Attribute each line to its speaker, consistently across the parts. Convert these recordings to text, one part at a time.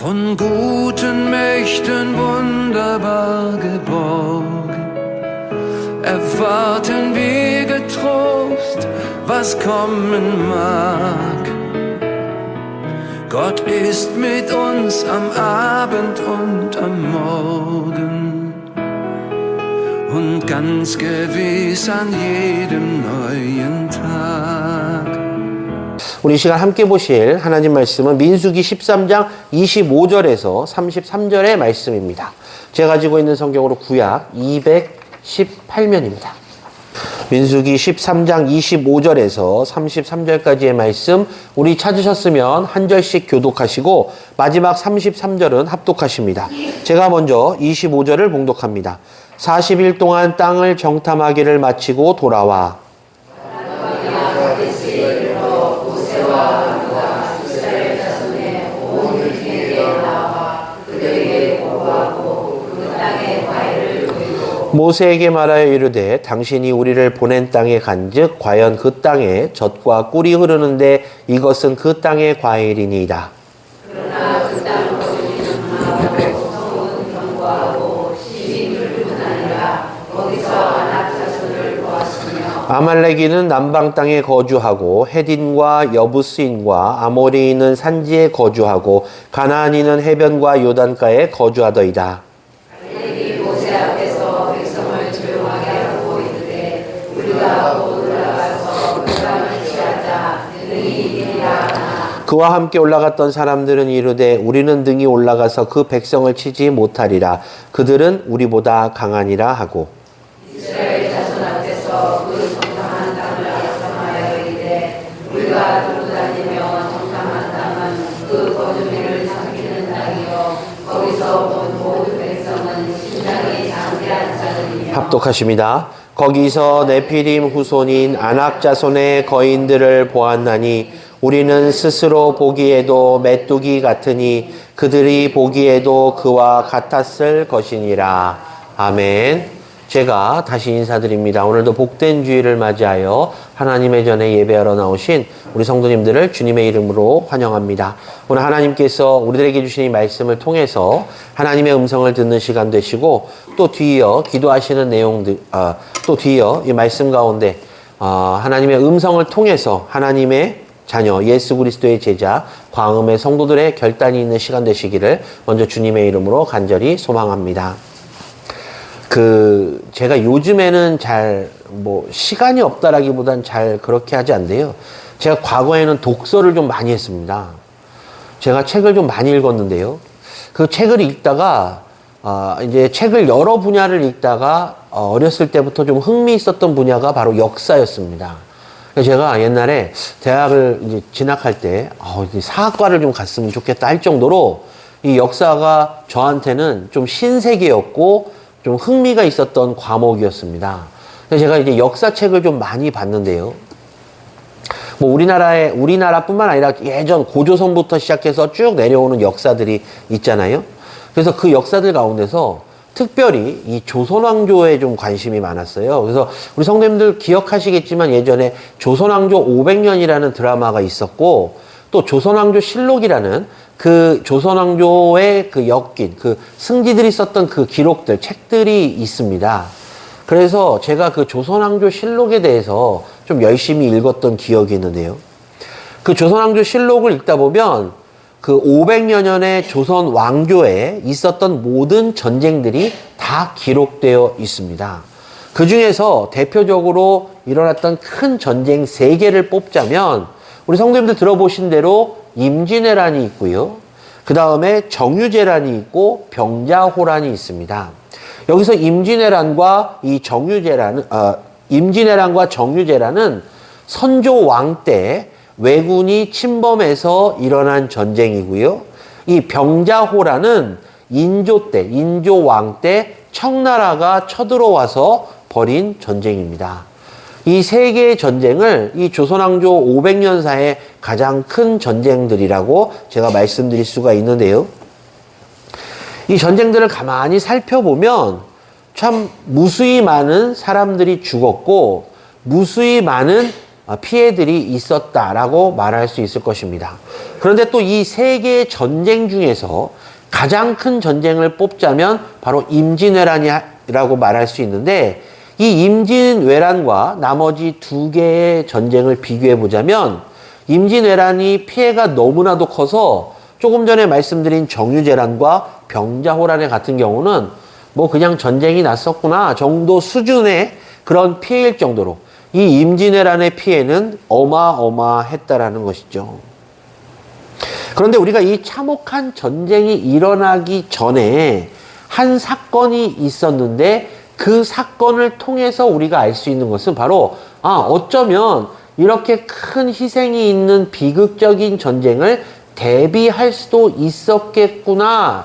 Speaker 1: Von guten Mächten wunderbar geborgen, erwarten wir getrost, was kommen mag. Gott ist mit uns am Abend und am Morgen und ganz gewiss an jedem neuen Tag.
Speaker 2: 우리 이 시간 함께 보실 하나님 말씀은 민수기 13장 25절에서 33절의 말씀입니다. 제가 가지고 있는 성경으로 구약 218면입니다. 민수기 13장 25절에서 33절까지의 말씀 우리 찾으셨으면 한 절씩 교독하시고 마지막 33절은 합독하십니다. 제가 먼저 25절을 봉독합니다. 40일 동안 땅을 정탐하기를 마치고 돌아와 모세에게 말하여 이르되 당신이 우리를 보낸 땅에 간즉 과연 그 땅에 젖과 꿀이 흐르는데 이것은 그 땅의 과일이니이다. 그러나 그 땅은 거주는 성은 견고하고 시집이 붉은 아니라 거기서 아낙 자손을 보았으며 아말렉인은 남방 땅에 거주하고 헤딘과 여부스인과 아모리인은 산지에 거주하고 가나안인은 해변과 요단가에 거주하더이다. 그와 함께 올라갔던 사람들은 이르되 우리는 능히 올라가서 그 백성을 치지 못하리라. 그들은 우리보다 강하니라 하고 이스라엘 자손 앞에서 그 정탐한 땅을 약속하여 이르되 우리가 두루 다니며 정탐한 땅은 그 거주민을 삼키는 땅이요 거기서 본 모든 백성은 심장이 장대한 자들이며 합독하십니다. 거기서 네피림 후손인 아낙 자손의 거인들을 보았나니 우리는 스스로 보기에도 메뚜기 같으니 그들이 보기에도 그와 같았을 것이니라. 아멘. 제가 다시 인사드립니다. 오늘도 복된 주일을 맞이하여 하나님의 전에 예배하러 나오신 우리 성도님들을 주님의 이름으로 환영합니다. 오늘 하나님께서 우리들에게 주신 이 말씀을 통해서 하나님의 음성을 듣는 시간 되시고 또 뒤이어 기도하시는 내용들, 또 뒤이어 이 말씀 가운데 하나님의 음성을 통해서 하나님의 자녀 예수 그리스도의 제자 광음의 성도들의 결단이 있는 시간 되시기를 먼저 주님의 이름으로 간절히 소망합니다. 제가 요즘에는 시간이 없다라기보단 잘 그렇게 하지 않는데요. 제가 과거에는 독서를 좀 많이 했습니다. 제가 책을 좀 많이 읽었는데요. 그 책을 읽다가, 이제 책을 여러 분야를 읽다가, 어렸을 때부터 좀 흥미 있었던 분야가 바로 역사였습니다. 제가 옛날에 대학을 이제 진학할 때, 사학과를 좀 갔으면 좋겠다 할 정도로 이 역사가 저한테는 좀 신세계였고, 좀 흥미가 있었던 과목이었습니다. 그래서 제가 이제 역사책을 좀 많이 봤는데요. 우리나라뿐만 아니라 예전 고조선부터 시작해서 쭉 내려오는 역사들이 있잖아요. 그래서 그 역사들 가운데서 특별히 이 조선왕조에 좀 관심이 많았어요. 그래서 우리 성도님들 기억하시겠지만 예전에 조선왕조 500년이라는 드라마가 있었고 또 조선왕조 실록이라는 그 조선왕조의 그 엮인 그 승지들이 썼던 그 기록들, 책들이 있습니다. 그래서 제가 그 조선왕조 실록에 대해서 좀 열심히 읽었던 기억이 있는데요. 그 조선왕조 실록을 읽다 보면 그 500여 년의 조선 왕조에 있었던 모든 전쟁들이 다 기록되어 있습니다. 그 중에서 대표적으로 일어났던 큰 전쟁 3개를 뽑자면 우리 성도님들 들어보신 대로 임진왜란이 있고요. 그 다음에 정유재란이 있고 병자호란이 있습니다. 여기서 임진왜란과 정유재란은 선조 왕 때 왜군이 침범해서 일어난 전쟁이고요. 이 병자호란은 인조 왕 때 청나라가 쳐들어와서 벌인 전쟁입니다. 이 3개의 전쟁을 이 조선왕조 500년사의 가장 큰 전쟁들이라고 제가 말씀드릴 수가 있는데요. 이 전쟁들을 가만히 살펴보면 참 무수히 많은 사람들이 죽었고 무수히 많은 피해들이 있었다라고 말할 수 있을 것입니다. 그런데 또 이 세 개의 전쟁 중에서 가장 큰 전쟁을 뽑자면 바로 임진왜란이라고 말할 수 있는데, 이 임진왜란과 나머지 두 개의 전쟁을 비교해 보자면 임진왜란이 피해가 너무나도 커서 조금 전에 말씀드린 정유재란과 병자호란의 같은 경우는 뭐 그냥 전쟁이 났었구나 정도 수준의 그런 피해일 정도로 이 임진왜란의 피해는 어마어마했다라는 것이죠. 그런데 우리가 이 참혹한 전쟁이 일어나기 전에 한 사건이 있었는데, 그 사건을 통해서 우리가 알 수 있는 것은 바로 어쩌면 이렇게 큰 희생이 있는 비극적인 전쟁을 대비할 수도 있었겠구나라는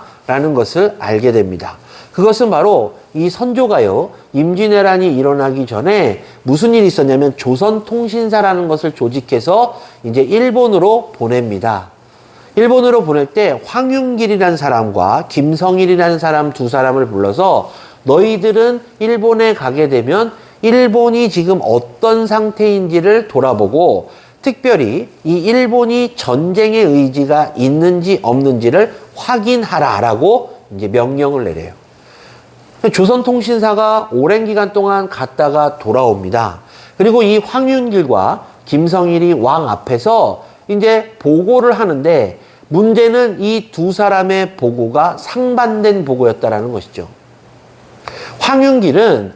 Speaker 2: 것을 알게 됩니다. 그것은 바로 이 선조가요, 임진왜란이 일어나기 전에 무슨 일이 있었냐면 조선통신사라는 것을 조직해서 이제 일본으로 보냅니다. 일본으로 보낼 때 황윤길이라는 사람과 김성일이라는 사람 두 사람을 불러서 너희들은 일본에 가게 되면 일본이 지금 어떤 상태인지를 돌아보고 특별히 이 일본이 전쟁의 의지가 있는지 없는지를 확인하라라고 이제 명령을 내려요. 조선통신사가 오랜 기간 동안 갔다가 돌아옵니다. 그리고 이 황윤길과 김성일이 왕 앞에서 이제 보고를 하는데, 문제는 이 두 사람의 보고가 상반된 보고였다라는 것이죠. 황윤길은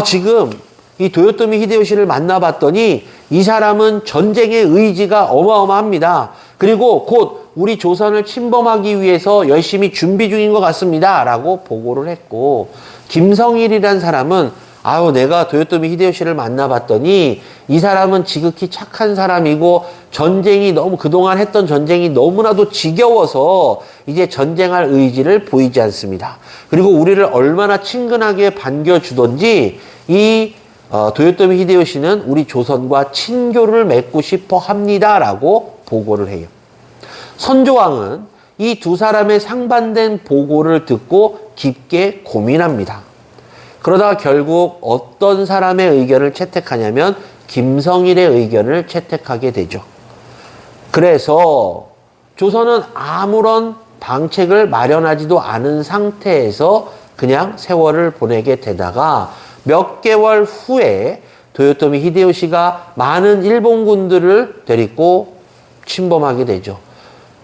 Speaker 2: 지금 이 도요토미 히데요시를 만나봤더니 이 사람은 전쟁의 의지가 어마어마합니다. 그리고 곧 우리 조선을 침범하기 위해서 열심히 준비 중인 것 같습니다. 라고 보고를 했고, 김성일이란 사람은 내가 도요토미 히데요시를 만나봤더니 이 사람은 지극히 착한 사람이고 전쟁이 그동안 했던 전쟁이 너무나도 지겨워서 이제 전쟁할 의지를 보이지 않습니다. 그리고 우리를 얼마나 친근하게 반겨주던지 이 도요토미 히데요시는 우리 조선과 친교를 맺고 싶어 합니다라고 보고를 해요. 선조왕은 이 두 사람의 상반된 보고를 듣고 깊게 고민합니다. 그러다가 결국 어떤 사람의 의견을 채택하냐면 김성일의 의견을 채택하게 되죠. 그래서 조선은 아무런 방책을 마련하지도 않은 상태에서 그냥 세월을 보내게 되다가 몇 개월 후에 도요토미 히데요시가 많은 일본군들을 데리고 침범하게 되죠.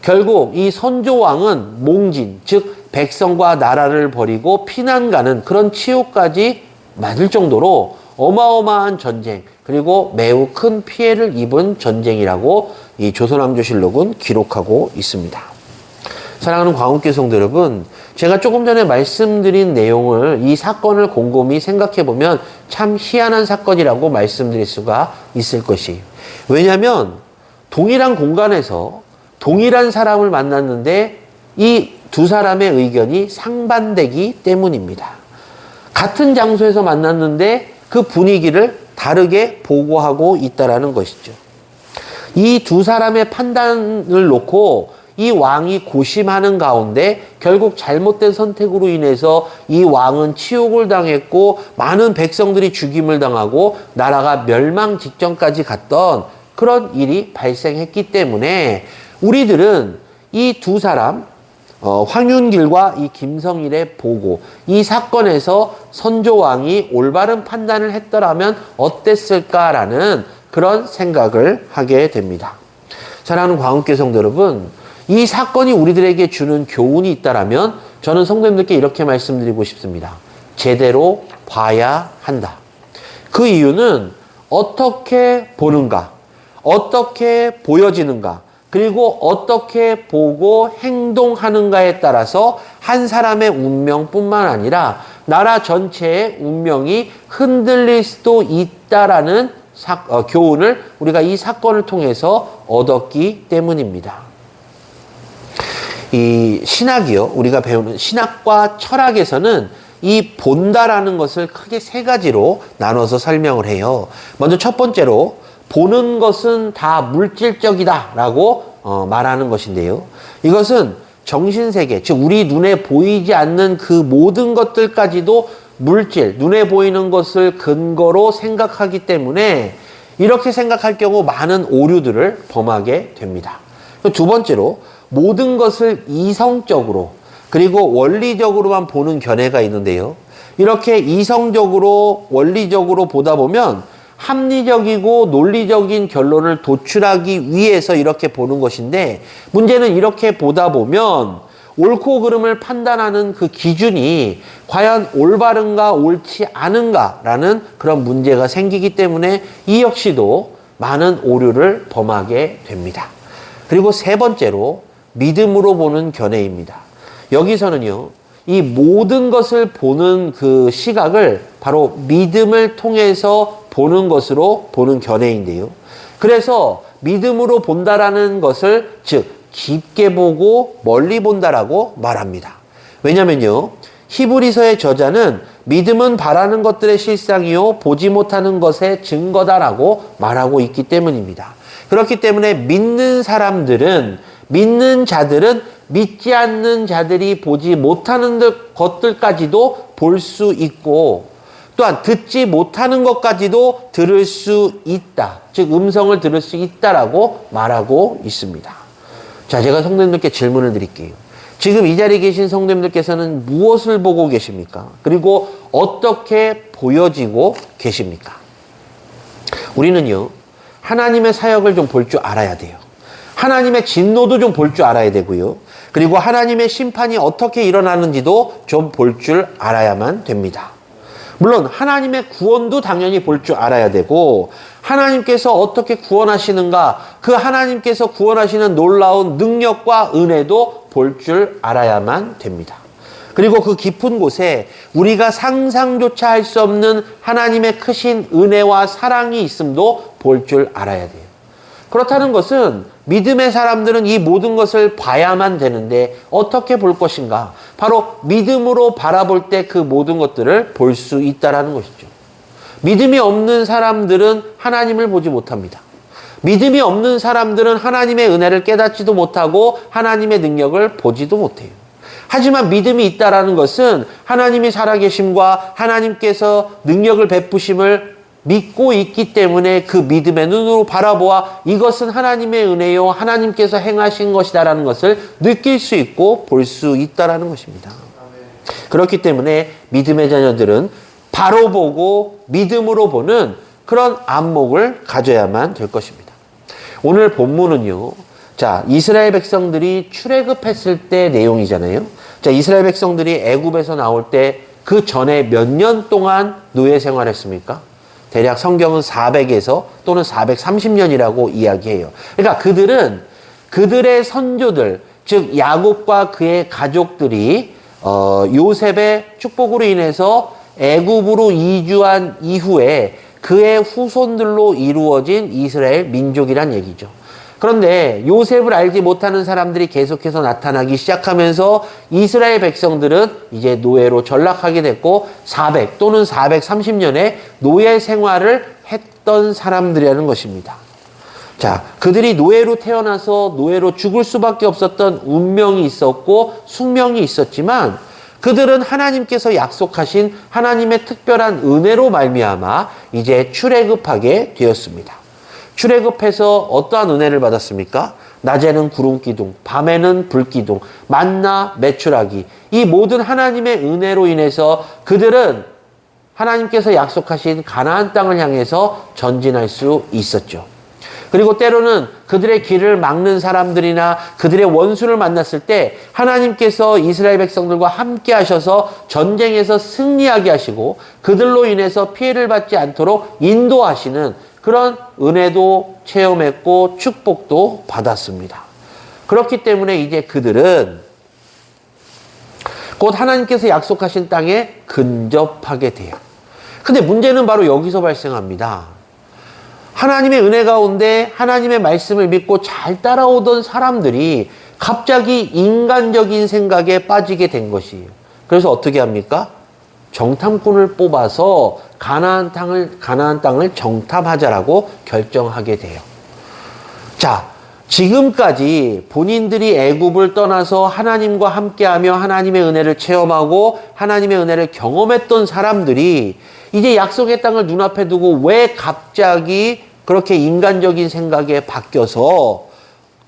Speaker 2: 결국 이 선조왕은 몽진, 즉 백성과 나라를 버리고 피난 가는 그런 치욕까지 맞을 정도로 어마어마한 전쟁, 그리고 매우 큰 피해를 입은 전쟁이라고 이 조선왕조실록은 기록하고 있습니다. 사랑하는 광운교 성도 여러분, 제가 조금 전에 말씀드린 내용을, 이 사건을 곰곰이 생각해보면 참 희한한 사건이라고 말씀드릴 수가 있을 것이에요. 왜냐하면 동일한 공간에서 동일한 사람을 만났는데 이 두 사람의 의견이 상반되기 때문입니다. 같은 장소에서 만났는데 그 분위기를 다르게 보고하고 있다는 것이죠. 이 두 사람의 판단을 놓고 이 왕이 고심하는 가운데 결국 잘못된 선택으로 인해서 이 왕은 치욕을 당했고 많은 백성들이 죽임을 당하고 나라가 멸망 직전까지 갔던 그런 일이 발생했기 때문에 우리들은 이 두 사람, 황윤길과 이 김성일의 보고, 이 사건에서 선조왕이 올바른 판단을 했더라면 어땠을까라는 그런 생각을 하게 됩니다. 사랑하는 광운교 성도 여러분, 이 사건이 우리들에게 주는 교훈이 있다라면 저는 성도님들께 이렇게 말씀드리고 싶습니다. 제대로 봐야 한다. 그 이유는 어떻게 보는가, 어떻게 보여지는가, 그리고 어떻게 보고 행동하는가에 따라서 한 사람의 운명뿐만 아니라 나라 전체의 운명이 흔들릴 수도 있다라는 교훈을 우리가 이 사건을 통해서 얻었기 때문입니다. 이 신학이요, 우리가 배우는 신학과 철학에서는 이 본다라는 것을 크게 세 가지로 나눠서 설명을 해요. 먼저 첫 번째로 보는 것은 다 물질적이다 라고 말하는 것인데요. 이것은 정신세계, 즉 우리 눈에 보이지 않는 그 모든 것들까지도 물질, 눈에 보이는 것을 근거로 생각하기 때문에 이렇게 생각할 경우 많은 오류들을 범하게 됩니다. 두 번째로 모든 것을 이성적으로 그리고 원리적으로만 보는 견해가 있는데요. 이렇게 이성적으로 원리적으로 보다 보면 합리적이고 논리적인 결론을 도출하기 위해서 이렇게 보는 것인데, 문제는 이렇게 보다 보면 옳고 그름을 판단하는 그 기준이 과연 올바른가 옳지 않은가라는 그런 문제가 생기기 때문에 이 역시도 많은 오류를 범하게 됩니다. 그리고 세 번째로 믿음으로 보는 견해입니다. 여기서는요, 이 모든 것을 보는 그 시각을 바로 믿음을 통해서 보는 것으로 보는 견해인데요. 그래서 믿음으로 본다라는 것을 즉 깊게 보고 멀리 본다라고 말합니다. 왜냐면요, 히브리서의 저자는 믿음은 바라는 것들의 실상이요 보지 못하는 것의 증거다라고 말하고 있기 때문입니다. 그렇기 때문에 믿는 자들은 믿지 않는 자들이 보지 못하는 것들까지도 볼 수 있고, 또한 듣지 못하는 것까지도 들을 수 있다. 즉 음성을 들을 수 있다라고 말하고 있습니다. 자, 제가 성도님들께 질문을 드릴게요. 지금 이 자리에 계신 성도님들께서는 무엇을 보고 계십니까? 그리고 어떻게 보여지고 계십니까? 우리는요, 하나님의 사역을 좀 볼 줄 알아야 돼요. 하나님의 진노도 좀 볼 줄 알아야 되고요. 그리고 하나님의 심판이 어떻게 일어나는지도 좀 볼 줄 알아야만 됩니다. 물론 하나님의 구원도 당연히 볼 줄 알아야 되고, 하나님께서 어떻게 구원하시는가, 그 하나님께서 구원하시는 놀라운 능력과 은혜도 볼 줄 알아야만 됩니다. 그리고 그 깊은 곳에 우리가 상상조차 할 수 없는 하나님의 크신 은혜와 사랑이 있음도 볼 줄 알아야 돼요. 그렇다는 것은 믿음의 사람들은 이 모든 것을 봐야만 되는데 어떻게 볼 것인가? 바로 믿음으로 바라볼 때 그 모든 것들을 볼 수 있다는 것이죠. 믿음이 없는 사람들은 하나님을 보지 못합니다. 믿음이 없는 사람들은 하나님의 은혜를 깨닫지도 못하고 하나님의 능력을 보지도 못해요. 하지만 믿음이 있다는 것은 하나님이 살아계심과 하나님께서 능력을 베푸심을 믿고 있기 때문에 그 믿음의 눈으로 바라보아 이것은 하나님의 은혜요 하나님께서 행하신 것이다라는 것을 느낄 수 있고 볼 수 있다라는 것입니다. 그렇기 때문에 믿음의 자녀들은 바로 보고 믿음으로 보는 그런 안목을 가져야만 될 것입니다. 오늘 본문은요, 자, 이스라엘 백성들이 출애굽했을 때 내용이잖아요. 자, 이스라엘 백성들이 애굽에서 나올 때 그 전에 몇 년 동안 노예 생활했습니까? 대략 성경은 400에서 또는 430년이라고 이야기해요. 그러니까 그들의 선조들, 즉 야곱과 그의 가족들이 요셉의 축복으로 인해서 애굽으로 이주한 이후에 그의 후손들로 이루어진 이스라엘 민족이란 얘기죠. 그런데 요셉을 알지 못하는 사람들이 계속해서 나타나기 시작하면서 이스라엘 백성들은 이제 노예로 전락하게 됐고 400 또는 430년의 노예 생활을 했던 사람들이라는 것입니다. 자, 그들이 노예로 태어나서 노예로 죽을 수밖에 없었던 운명이 있었고 숙명이 있었지만 그들은 하나님께서 약속하신 하나님의 특별한 은혜로 말미암아 이제 출애굽하게 되었습니다. 출애굽해서 어떠한 은혜를 받았습니까? 낮에는 구름 기둥, 밤에는 불 기둥, 만나 메추라기. 이 모든 하나님의 은혜로 인해서 그들은 하나님께서 약속하신 가나안 땅을 향해서 전진할 수 있었죠. 그리고 때로는 그들의 길을 막는 사람들이나 그들의 원수를 만났을 때 하나님께서 이스라엘 백성들과 함께 하셔서 전쟁에서 승리하게 하시고 그들로 인해서 피해를 받지 않도록 인도하시는 그런 은혜도 체험했고 축복도 받았습니다. 그렇기 때문에 이제 그들은 곧 하나님께서 약속하신 땅에 근접하게 돼요. 근데 문제는 바로 여기서 발생합니다. 하나님의 은혜 가운데 하나님의 말씀을 믿고 잘 따라오던 사람들이 갑자기 인간적인 생각에 빠지게 된 것이에요. 그래서 어떻게 합니까? 정탐꾼을 뽑아서 가나안 땅을 정탐하자라고 결정하게 돼요. 자, 지금까지 본인들이 애굽을 떠나서 하나님과 함께하며 하나님의 은혜를 체험하고 하나님의 은혜를 경험했던 사람들이 이제 약속의 땅을 눈앞에 두고 왜 갑자기 그렇게 인간적인 생각에 바뀌어서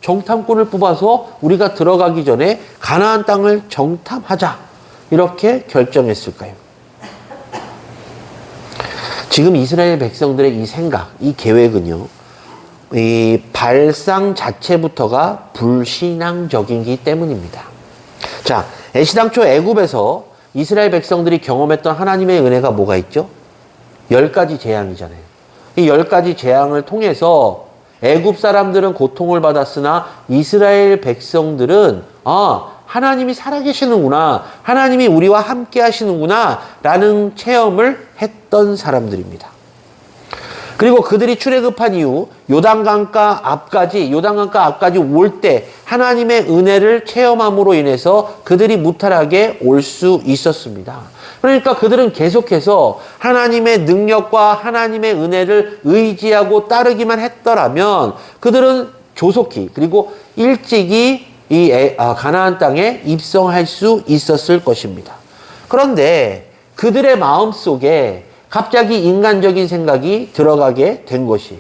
Speaker 2: 정탐꾼을 뽑아서 우리가 들어가기 전에 가나안 땅을 정탐하자 이렇게 결정했을까요? 지금 이스라엘 백성들의 이 생각, 이 계획은요, 이 발상 자체부터가 불신앙적이기 때문입니다. 자, 애시당초 애굽에서 이스라엘 백성들이 경험했던 하나님의 은혜가 뭐가 있죠? 10가지 재앙이잖아요. 이 10가지 재앙을 통해서 애굽 사람들은 고통을 받았으나 이스라엘 백성들은 하나님이 살아계시는구나, 하나님이 우리와 함께 하시는구나 라는 체험을 했던 사람들입니다. 그리고 그들이 출애굽한 이후 요단강가 앞까지 올 때 하나님의 은혜를 체험함으로 인해서 그들이 무탈하게 올 수 있었습니다. 그러니까 그들은 계속해서 하나님의 능력과 하나님의 은혜를 의지하고 따르기만 했더라면 그들은 조속히 그리고 일찍이 이 가나안 땅에 입성할 수 있었을 것입니다. 그런데 그들의 마음속에 갑자기 인간적인 생각이 들어가게 된 것이,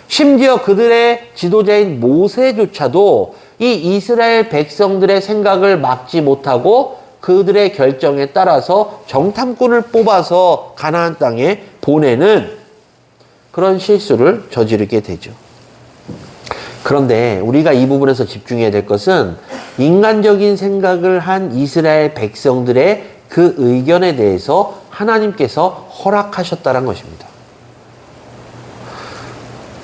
Speaker 2: 심지어 그들의 지도자인 모세조차도 이 이스라엘 백성들의 생각을 막지 못하고 그들의 결정에 따라서 정탐꾼을 뽑아서 가나안 땅에 보내는 그런 실수를 저지르게 되죠. 그런데 우리가 이 부분에서 집중해야 될 것은 인간적인 생각을 한 이스라엘 백성들의 그 의견에 대해서 하나님께서 허락하셨다는 것입니다.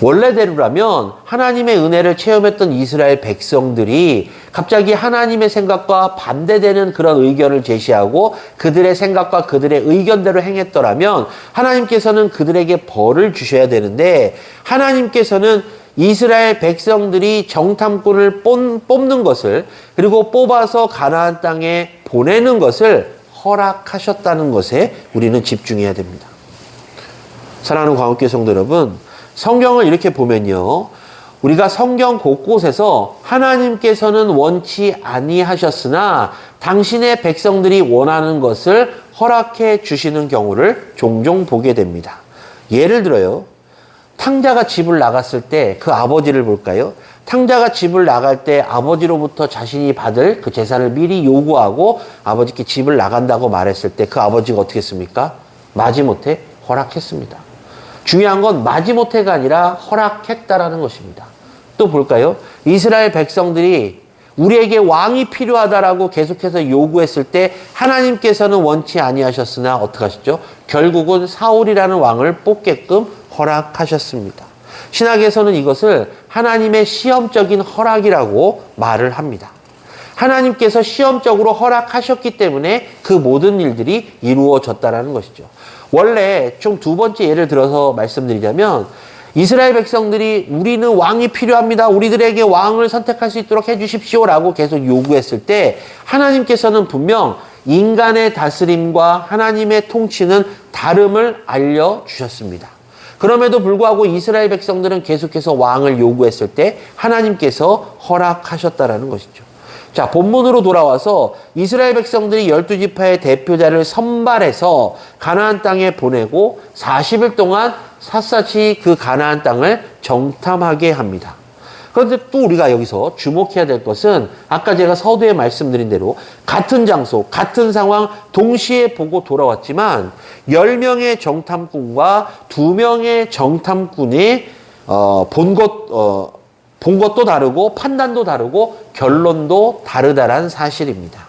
Speaker 2: 원래대로라면 하나님의 은혜를 체험했던 이스라엘 백성들이 갑자기 하나님의 생각과 반대되는 그런 의견을 제시하고 그들의 생각과 그들의 의견대로 행했더라면 하나님께서는 그들에게 벌을 주셔야 되는데, 하나님께서는 이스라엘 백성들이 정탐꾼을 뽑는 것을, 그리고 뽑아서 가나안 땅에 보내는 것을 허락하셨다는 것에 우리는 집중해야 됩니다. 사랑하는 광역교회 성도 여러분, 성경을 이렇게 보면요, 우리가 성경 곳곳에서 하나님께서는 원치 아니하셨으나 당신의 백성들이 원하는 것을 허락해 주시는 경우를 종종 보게 됩니다. 예를 들어요, 탕자가 집을 나갔을 때 그 아버지를 볼까요? 탕자가 집을 나갈 때 아버지로부터 자신이 받을 그 재산을 미리 요구하고 아버지께 집을 나간다고 말했을 때 그 아버지가 어떻게 했습니까? 마지못해 허락했습니다. 중요한 건 마지못해가 아니라 허락했다라는 것입니다. 또 볼까요? 이스라엘 백성들이 우리에게 왕이 필요하다라고 계속해서 요구했을 때 하나님께서는 원치 아니하셨으나 어떻게 하셨죠? 결국은 사울이라는 왕을 뽑게끔 허락하셨습니다. 신학에서는 이것을 하나님의 시험적인 허락이라고 말을 합니다. 하나님께서 시험적으로 허락하셨기 때문에 그 모든 일들이 이루어졌다는 것이죠. 원래 총 두 번째 예를 들어서 말씀드리자면, 이스라엘 백성들이 우리는 왕이 필요합니다, 우리들에게 왕을 선택할 수 있도록 해주십시오 라고 계속 요구했을 때 하나님께서는 분명 인간의 다스림과 하나님의 통치는 다름을 알려주셨습니다. 그럼에도 불구하고 이스라엘 백성들은 계속해서 왕을 요구했을 때 하나님께서 허락하셨다라는 것이죠. 자, 본문으로 돌아와서 이스라엘 백성들이 12지파의 대표자를 선발해서 가나안 땅에 보내고 40일 동안 샅샅이 그 가나안 땅을 정탐하게 합니다. 그런데 또 우리가 여기서 주목해야 될 것은 아까 제가 서두에 말씀드린 대로 같은 장소, 같은 상황 동시에 보고 돌아왔지만 10명의 정탐꾼과 2명의 정탐꾼이 본 것도 다르고 판단도 다르고 결론도 다르다란 사실입니다.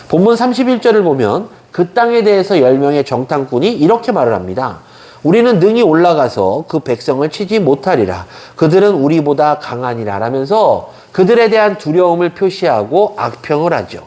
Speaker 2: 본문 31절을 보면 그 땅에 대해서 10명의 정탐꾼이 이렇게 말을 합니다. 우리는 능히 올라가서 그 백성을 치지 못하리라. 그들은 우리보다 강하니라 라면서 그들에 대한 두려움을 표시하고 악평을 하죠.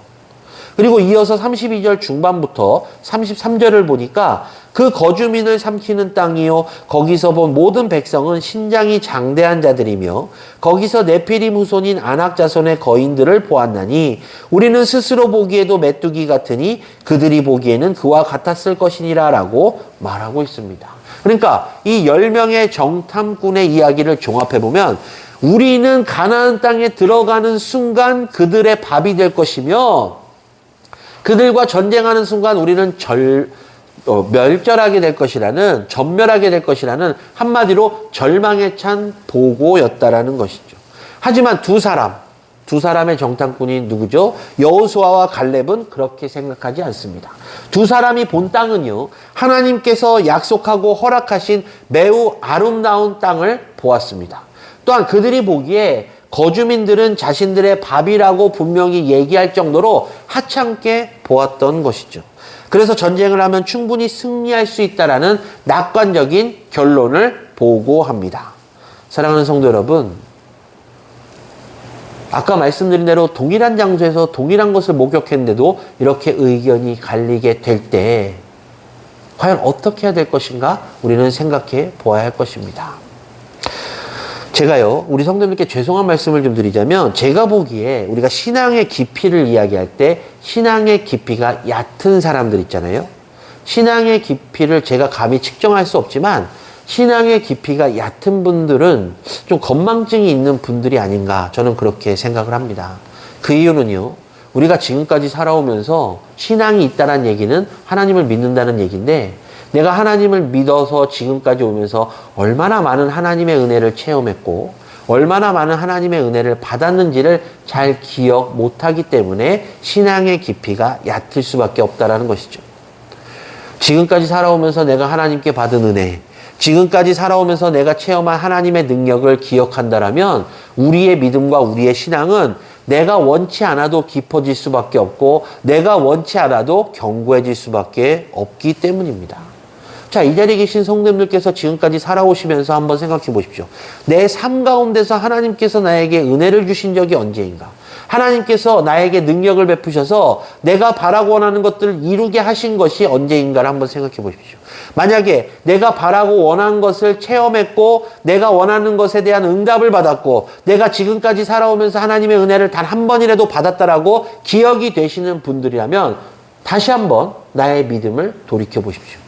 Speaker 2: 그리고 이어서 32절 중반부터 33절을 보니까 그 거주민을 삼키는 땅이요 거기서 본 모든 백성은 신장이 장대한 자들이며 거기서 네피림 후손인 아낙 자손의 거인들을 보았나니 우리는 스스로 보기에도 메뚜기 같으니 그들이 보기에는 그와 같았을 것이니라 라고 말하고 있습니다. 그러니까 이 10명의 정탐꾼의 이야기를 종합해보면 우리는 가나안 땅에 들어가는 순간 그들의 밥이 될 것이며 그들과 전쟁하는 순간 우리는 멸절하게 될 것이라는, 전멸하게 될 것이라는 한마디로 절망에 찬 보고였다라는 것이죠. 하지만 두 사람의 정탐꾼이 누구죠? 여호수아와 갈렙은 그렇게 생각하지 않습니다. 두 사람이 본 땅은요, 하나님께서 약속하고 허락하신 매우 아름다운 땅을 보았습니다. 또한 그들이 보기에 거주민들은 자신들의 밥이라고 분명히 얘기할 정도로 하찮게 보았던 것이죠. 그래서 전쟁을 하면 충분히 승리할 수 있다라는 낙관적인 결론을 보고합니다. 사랑하는 성도 여러분, 아까 말씀드린 대로 동일한 장소에서 동일한 것을 목격했는데도 이렇게 의견이 갈리게 될 때 과연 어떻게 해야 될 것인가 우리는 생각해 보아야 할 것입니다. 제가요, 우리 성도님께 죄송한 말씀을 좀 드리자면, 제가 보기에 우리가 신앙의 깊이를 이야기할 때 신앙의 깊이가 얕은 사람들 있잖아요. 신앙의 깊이를 제가 감히 측정할 수 없지만 신앙의 깊이가 얕은 분들은 좀 건망증이 있는 분들이 아닌가, 저는 그렇게 생각을 합니다. 그 이유는요, 우리가 지금까지 살아오면서 신앙이 있다는 얘기는 하나님을 믿는다는 얘기인데, 내가 하나님을 믿어서 지금까지 오면서 얼마나 많은 하나님의 은혜를 체험했고 얼마나 많은 하나님의 은혜를 받았는지를 잘 기억 못하기 때문에 신앙의 깊이가 얕을 수밖에 없다는 것이죠. 지금까지 살아오면서 내가 하나님께 받은 은혜, 지금까지 살아오면서 내가 체험한 하나님의 능력을 기억한다라면 우리의 믿음과 우리의 신앙은 내가 원치 않아도 깊어질 수밖에 없고 내가 원치 않아도 견고해질 수밖에 없기 때문입니다. 자, 이 자리에 계신 성도님들께서 지금까지 살아오시면서 한번 생각해 보십시오. 내 삶 가운데서 하나님께서 나에게 은혜를 주신 적이 언제인가? 하나님께서 나에게 능력을 베푸셔서 내가 바라고 원하는 것들을 이루게 하신 것이 언제인가를 한번 생각해 보십시오. 만약에 내가 바라고 원한 것을 체험했고 내가 원하는 것에 대한 응답을 받았고 내가 지금까지 살아오면서 하나님의 은혜를 단 한 번이라도 받았다라고 기억이 되시는 분들이라면 다시 한번 나의 믿음을 돌이켜 보십시오.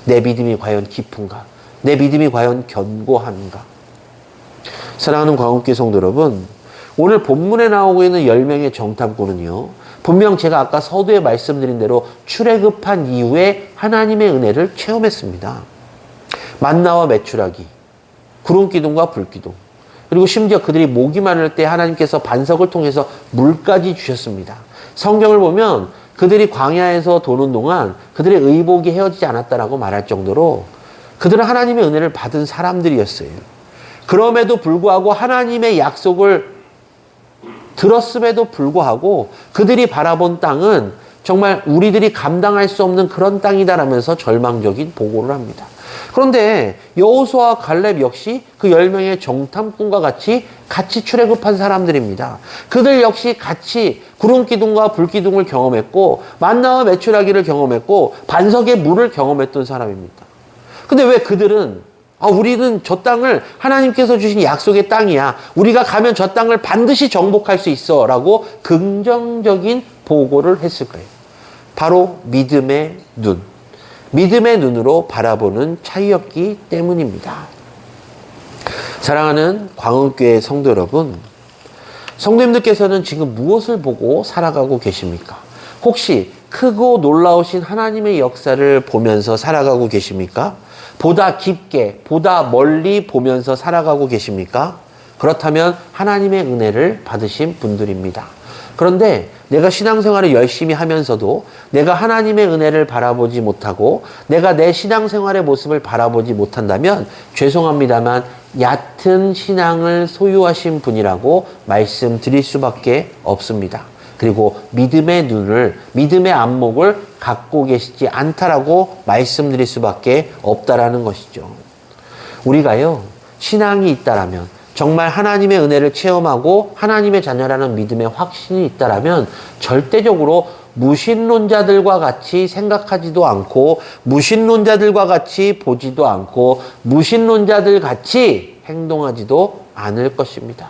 Speaker 2: 내 믿음이 과연 깊은가? 내 믿음이 과연 견고한가? 사랑하는 광운교회 성도 여러분, 오늘 본문에 나오고 있는 10명의 정탐꾼은요, 분명 제가 아까 서두에 말씀드린 대로 출애굽한 이후에 하나님의 은혜를 체험했습니다. 만나와 메추라기, 구름기둥과 불기둥, 그리고 심지어 그들이 목이 마를 때 하나님께서 반석을 통해서 물까지 주셨습니다. 성경을 보면 그들이 광야에서 도는 동안 그들의 의복이 헤어지지 않았다라고 말할 정도로 그들은 하나님의 은혜를 받은 사람들이었어요. 그럼에도 불구하고 하나님의 약속을 들었음에도 불구하고 그들이 바라본 땅은 정말 우리들이 감당할 수 없는 그런 땅이다라면서 절망적인 보고를 합니다. 그런데 여호수아와 갈렙 역시 그 10명의 정탐꾼과 같이 출애굽한 사람들입니다. 그들 역시 같이 구름기둥과 불기둥을 경험했고 만나와 메추라기를 경험했고 반석의 물을 경험했던 사람입니다. 근데 왜 그들은 우리는 저 땅을 하나님께서 주신 약속의 땅이야, 우리가 가면 저 땅을 반드시 정복할 수 있어 라고 긍정적인 보고를 했을 거예요. 바로 믿음의 눈으로 바라보는 차이였기 때문입니다. 사랑하는 광운교회 성도 여러분, 성도님들께서는 지금 무엇을 보고 살아가고 계십니까? 혹시 크고 놀라우신 하나님의 역사를 보면서 살아가고 계십니까? 보다 깊게, 보다 멀리 보면서 살아가고 계십니까? 그렇다면 하나님의 은혜를 받으신 분들입니다. 그런데 내가 신앙생활을 열심히 하면서도 내가 하나님의 은혜를 바라보지 못하고 내가 내 신앙생활의 모습을 바라보지 못한다면 죄송합니다만 얕은 신앙을 소유하신 분이라고 말씀드릴 수밖에 없습니다. 그리고 믿음의 눈을, 믿음의 안목을 갖고 계시지 않다라고 말씀드릴 수밖에 없다라는 것이죠. 우리가요, 신앙이 있다라면, 정말 하나님의 은혜를 체험하고 하나님의 자녀라는 믿음의 확신이 있다라면 절대적으로 무신론자들과 같이 생각하지도 않고 무신론자들과 같이 보지도 않고 무신론자들 같이 행동하지도 않을 것입니다.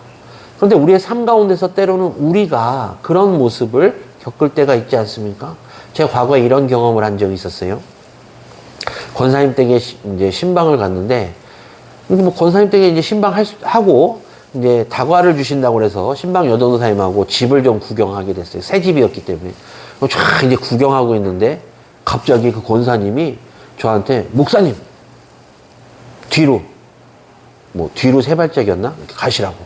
Speaker 2: 그런데 우리의 삶 가운데서 때로는 우리가 그런 모습을 겪을 때가 있지 않습니까? 제가 과거에 이런 경험을 한 적이 있었어요. 권사님 댁에 이제 신방을 갔는데, 권사님 댁에 이제 신방하고, 이제 다과를 주신다고 그래서 신방 여전도사님하고 집을 좀 구경하게 됐어요. 새 집이었기 때문에. 쫙 이제 구경하고 있는데, 갑자기 그 권사님이 저한테 목사님 뒤로 뒤로 세 발짝이었나? 이렇게 가시라고.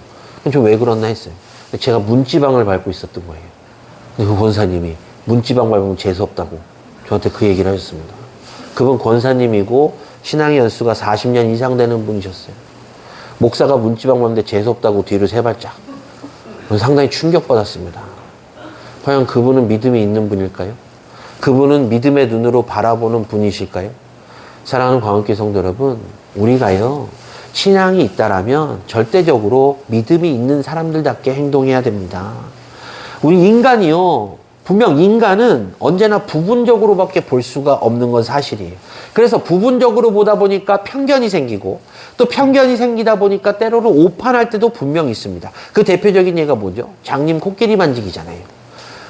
Speaker 2: 저 왜 그러나 했어요. 제가 문지방을 밟고 있었던 거예요. 그 권사님이 문지방 밟으면 재수없다고 저한테 그 얘기를 하셨습니다. 그분 권사님이고 신앙의 연수가 40년 이상 되는 분이셨어요. 목사가 문지방 밟는데 재수없다고 뒤로 세 발짝. 상당히 충격받았습니다. 과연 그분은 믿음이 있는 분일까요? 그분은 믿음의 눈으로 바라보는 분이실까요? 사랑하는 광역교회 성도 여러분, 우리가요 신앙이 있다라면 절대적으로 믿음이 있는 사람들답게 행동해야 됩니다. 우리 인간이요, 분명 인간은 언제나 부분적으로밖에 볼 수가 없는 건 사실이에요. 그래서 부분적으로 보다 보니까 편견이 생기고, 또 편견이 생기다 보니까 때로는 오판할 때도 분명 있습니다. 그 대표적인 예가 뭐죠? 장님 코끼리 만지기잖아요.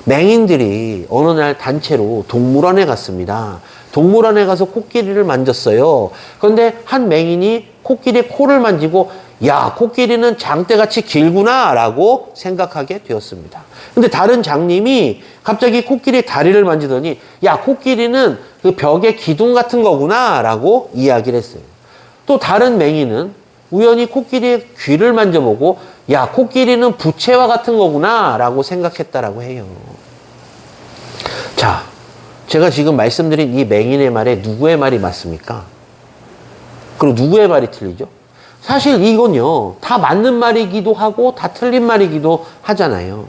Speaker 2: 맹인들이 어느 날 단체로 동물원에 갔습니다. 동물원에 가서 코끼리를 만졌어요. 그런데 한 맹인이 코끼리의 코를 만지고, 야, 코끼리는 장대같이 길구나 라고 생각하게 되었습니다. 근데 다른 장님이 갑자기 코끼리의 다리를 만지더니, 야, 코끼리는 그 벽의 기둥 같은 거구나 라고 이야기를 했어요. 또 다른 맹인은 우연히 코끼리의 귀를 만져보고, 야, 코끼리는 부채와 같은 거구나 라고 생각했다라고 해요. 자, 제가 지금 말씀드린 이 맹인의 말에 누구의 말이 맞습니까? 그리고 누구의 말이 틀리죠? 사실 이건요, 다 맞는 말이기도 하고 다 틀린 말이기도 하잖아요.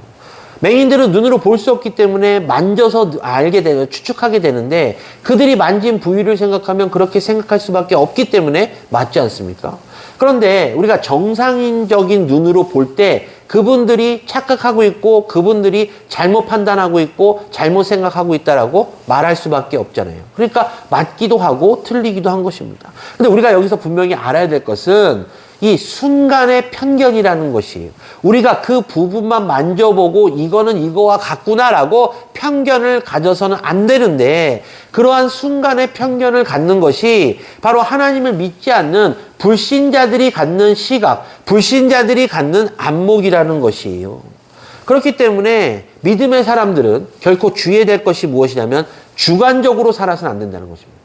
Speaker 2: 맹인들은 눈으로 볼 수 없기 때문에 만져서 알게 되고 추측하게 되는데, 그들이 만진 부위를 생각하면 그렇게 생각할 수밖에 없기 때문에 맞지 않습니까? 그런데 우리가 정상인적인 눈으로 볼 때 그분들이 착각하고 있고 그분들이 잘못 판단하고 있고 잘못 생각하고 있다라고 말할 수밖에 없잖아요. 그러니까 맞기도 하고 틀리기도 한 것입니다. 근데 우리가 여기서 분명히 알아야 될 것은 이 순간의 편견이라는 것이에요. 우리가 그 부분만 만져보고 이거는 이거와 같구나라고 편견을 가져서는 안 되는데, 그러한 순간의 편견을 갖는 것이 바로 하나님을 믿지 않는 불신자들이 갖는 시각, 불신자들이 갖는 안목이라는 것이에요. 그렇기 때문에 믿음의 사람들은 결코 주의해야 될 것이 무엇이냐면 주관적으로 살아서는 안 된다는 것입니다.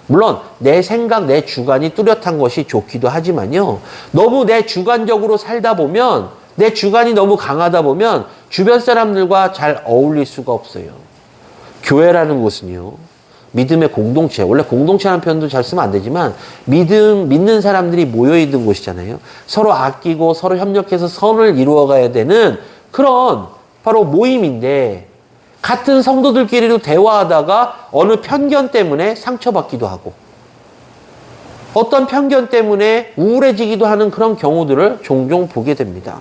Speaker 2: 물론 내 생각, 내 주관이 뚜렷한 것이 좋기도 하지만요, 너무 내 주관적으로 살다 보면, 내 주관이 너무 강하다 보면 주변 사람들과 잘 어울릴 수가 없어요. 교회라는 곳은요, 믿음의 공동체, 원래 공동체라는 표현도 잘 쓰면 안 되지만 믿는 사람들이 모여있는 곳이잖아요. 서로 아끼고 서로 협력해서 선을 이루어가야 되는 그런 바로 모임인데, 같은 성도들끼리도 대화하다가 어느 편견 때문에 상처받기도 하고, 어떤 편견 때문에 우울해지기도 하는 그런 경우들을 종종 보게 됩니다.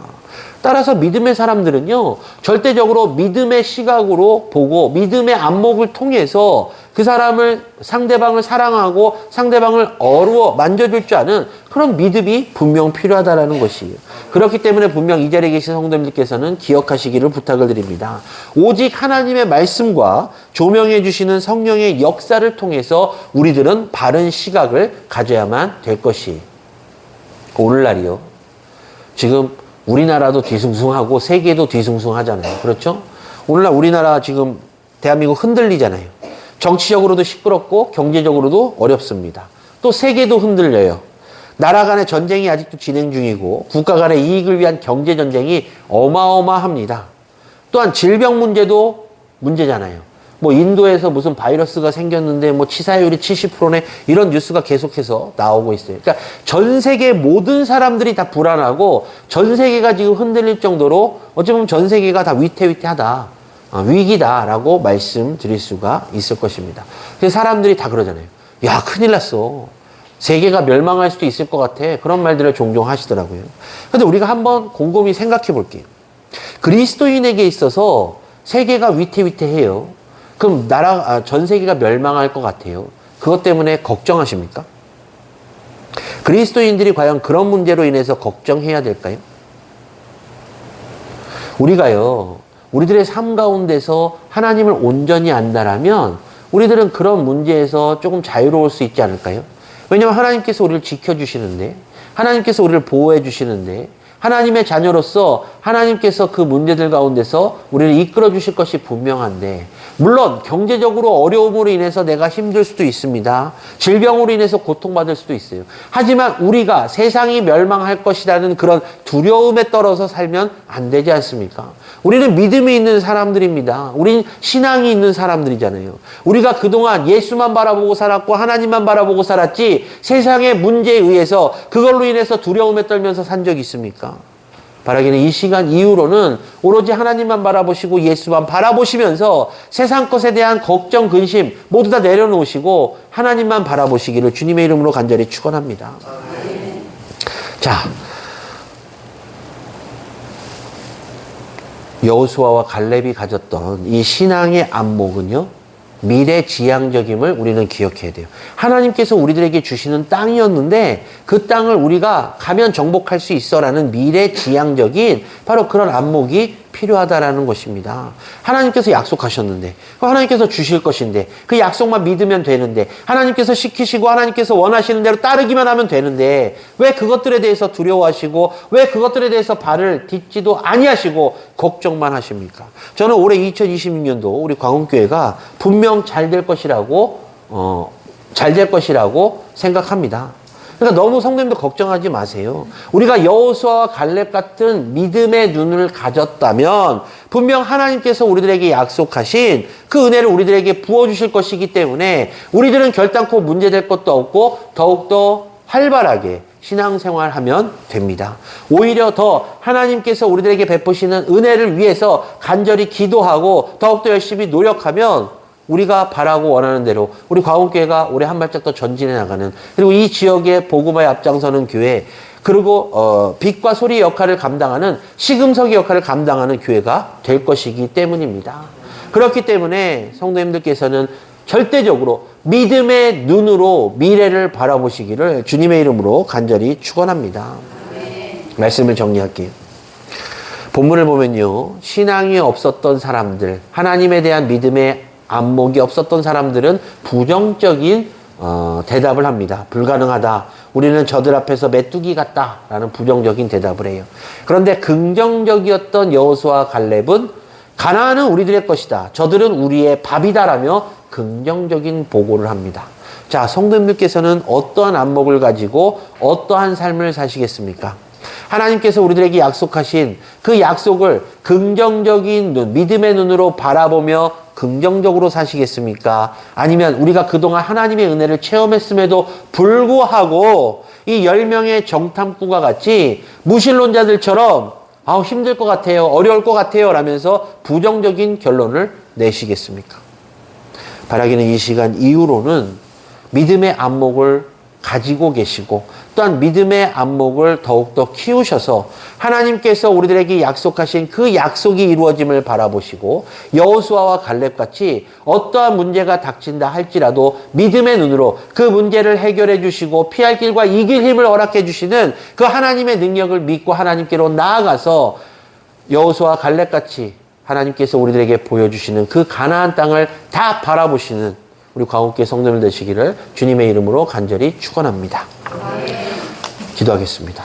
Speaker 2: 따라서 믿음의 사람들은요, 절대적으로 믿음의 시각으로 보고 믿음의 안목을 통해서 그 상대방을 사랑하고 상대방을 어루어 만져줄 줄 아는 그런 믿음이 분명 필요하다는 것이에요. 그렇기 때문에 분명 이 자리에 계신 성도님들께서는 기억하시기를 부탁을 드립니다. 오직 하나님의 말씀과 조명해 주시는 성령의 역사를 통해서 우리들은 바른 시각을 가져야만 될 것이에요. 오늘날이요, 지금 우리나라도 뒤숭숭하고 세계도 뒤숭숭하잖아요. 그렇죠? 오늘날 우리나라 지금 대한민국 흔들리잖아요. 정치적으로도 시끄럽고 경제적으로도 어렵습니다. 또 세계도 흔들려요. 나라 간의 전쟁이 아직도 진행 중이고 국가 간의 이익을 위한 경제 전쟁이 어마어마합니다. 또한 질병 문제도 문제잖아요. 뭐 인도에서 무슨 바이러스가 생겼는데 뭐 치사율이 70%네, 이런 뉴스가 계속해서 나오고 있어요. 그러니까 전 세계 모든 사람들이 다 불안하고 전 세계가 지금 흔들릴 정도로 어찌 보면 전 세계가 다 위태위태하다, 위기다라고 말씀드릴 수가 있을 것입니다. 그래서 사람들이 다 그러잖아요. 야, 큰일 났어. 세계가 멸망할 수도 있을 것 같아. 그런 말들을 종종 하시더라고요. 근데 우리가 한번 곰곰이 생각해 볼게요. 그리스도인에게 있어서 세계가 위태위태해요. 그럼 전 세계가 멸망할 것 같아요. 그것 때문에 걱정하십니까? 그리스도인들이 과연 그런 문제로 인해서 걱정해야 될까요? 우리가요, 우리들의 삶 가운데서 하나님을 온전히 안다라면 우리들은 그런 문제에서 조금 자유로울 수 있지 않을까요? 왜냐하면 하나님께서 우리를 지켜주시는데, 하나님께서 우리를 보호해 주시는데, 하나님의 자녀로서 하나님께서 그 문제들 가운데서 우리를 이끌어 주실 것이 분명한데, 물론 경제적으로 어려움으로 인해서 내가 힘들 수도 있습니다. 질병으로 인해서 고통받을 수도 있어요. 하지만 우리가 세상이 멸망할 것이라는 그런 두려움에 떨어서 살면 안 되지 않습니까? 우리는 믿음이 있는 사람들입니다. 우린 신앙이 있는 사람들이잖아요. 우리가 그동안 예수만 바라보고 살았고 하나님만 바라보고 살았지 세상의 문제에 의해서 그걸로 인해서 두려움에 떨면서 산 적이 있습니까? 바라기는 이 시간 이후로는 오로지 하나님만 바라보시고 예수만 바라보시면서 세상 것에 대한 걱정, 근심 모두 다 내려놓으시고 하나님만 바라보시기를 주님의 이름으로 간절히 축원합니다. 자, 여호수아와 갈렙이 가졌던 이 신앙의 안목은요, 미래지향적임을 우리는 기억해야 돼요. 하나님께서 우리들에게 주시는 땅이었는데 그 땅을 우리가 가면 정복할 수 있어라는 미래지향적인 바로 그런 안목이 필요하다라는 것입니다. 하나님께서 약속하셨는데, 하나님께서 주실 것인데, 그 약속만 믿으면 되는데, 하나님께서 시키시고 하나님께서 원하시는 대로 따르기만 하면 되는데, 왜 그것들에 대해서 두려워하시고, 왜 그것들에 대해서 발을 딛지도 아니하시고 걱정만 하십니까? 저는 올해 2026년도 우리 광운교회가 분명 잘 될 것이라고 생각합니다. 그러니까 너무 성도님들 걱정하지 마세요. 우리가 여호수아와 갈렙 같은 믿음의 눈을 가졌다면 분명 하나님께서 우리들에게 약속하신 그 은혜를 우리들에게 부어주실 것이기 때문에 우리들은 결단코 문제될 것도 없고 더욱더 활발하게 신앙생활하면 됩니다. 오히려 더 하나님께서 우리들에게 베푸시는 은혜를 위해서 간절히 기도하고 더욱더 열심히 노력하면 우리가 바라고 원하는 대로 우리 광운교회가 올해 한 발짝 더 전진해 나가는, 그리고 이 지역의 복음화에 앞장서는 교회, 그리고 빛과 소리의 역할을 감당하는 시금석의 역할을 감당하는 교회가 될 것이기 때문입니다. 그렇기 때문에 성도님들께서는 절대적으로 믿음의 눈으로 미래를 바라보시기를 주님의 이름으로 간절히 축원합니다. 말씀을 정리할게요. 본문을 보면요, 신앙이 없었던 사람들, 하나님에 대한 믿음의 안목이 없었던 사람들은 부정적인 대답을 합니다. 불가능하다. 우리는 저들 앞에서 메뚜기 같다. 라는 부정적인 대답을 해요. 그런데 긍정적이었던 여호수아와 갈렙은 가나안은 우리들의 것이다. 저들은 우리의 밥이다. 라며 긍정적인 보고를 합니다. 자, 성도님들께서는 어떠한 안목을 가지고 어떠한 삶을 사시겠습니까? 하나님께서 우리들에게 약속하신 그 약속을 긍정적인 눈, 믿음의 눈으로 바라보며 긍정적으로 사시겠습니까? 아니면 우리가 그동안 하나님의 은혜를 체험했음에도 불구하고 이 10명의 정탐꾼과 같이 무신론자들처럼 힘들 것 같아요, 어려울 것 같아요 라면서 부정적인 결론을 내시겠습니까? 바라기는 이 시간 이후로는 믿음의 안목을 가지고 계시고 또한 믿음의 안목을 더욱더 키우셔서 하나님께서 우리들에게 약속하신 그 약속이 이루어짐을 바라보시고 여호수아와 갈렙같이 어떠한 문제가 닥친다 할지라도 믿음의 눈으로 그 문제를 해결해 주시고 피할 길과 이길 힘을 허락해 주시는 그 하나님의 능력을 믿고 하나님께로 나아가서 여호수아와 갈렙같이 하나님께서 우리들에게 보여주시는 그 가나안 땅을 다 바라보시는 우리 광운교회 성도들 되시기를 주님의 이름으로 간절히 축원합니다. 기도하겠습니다.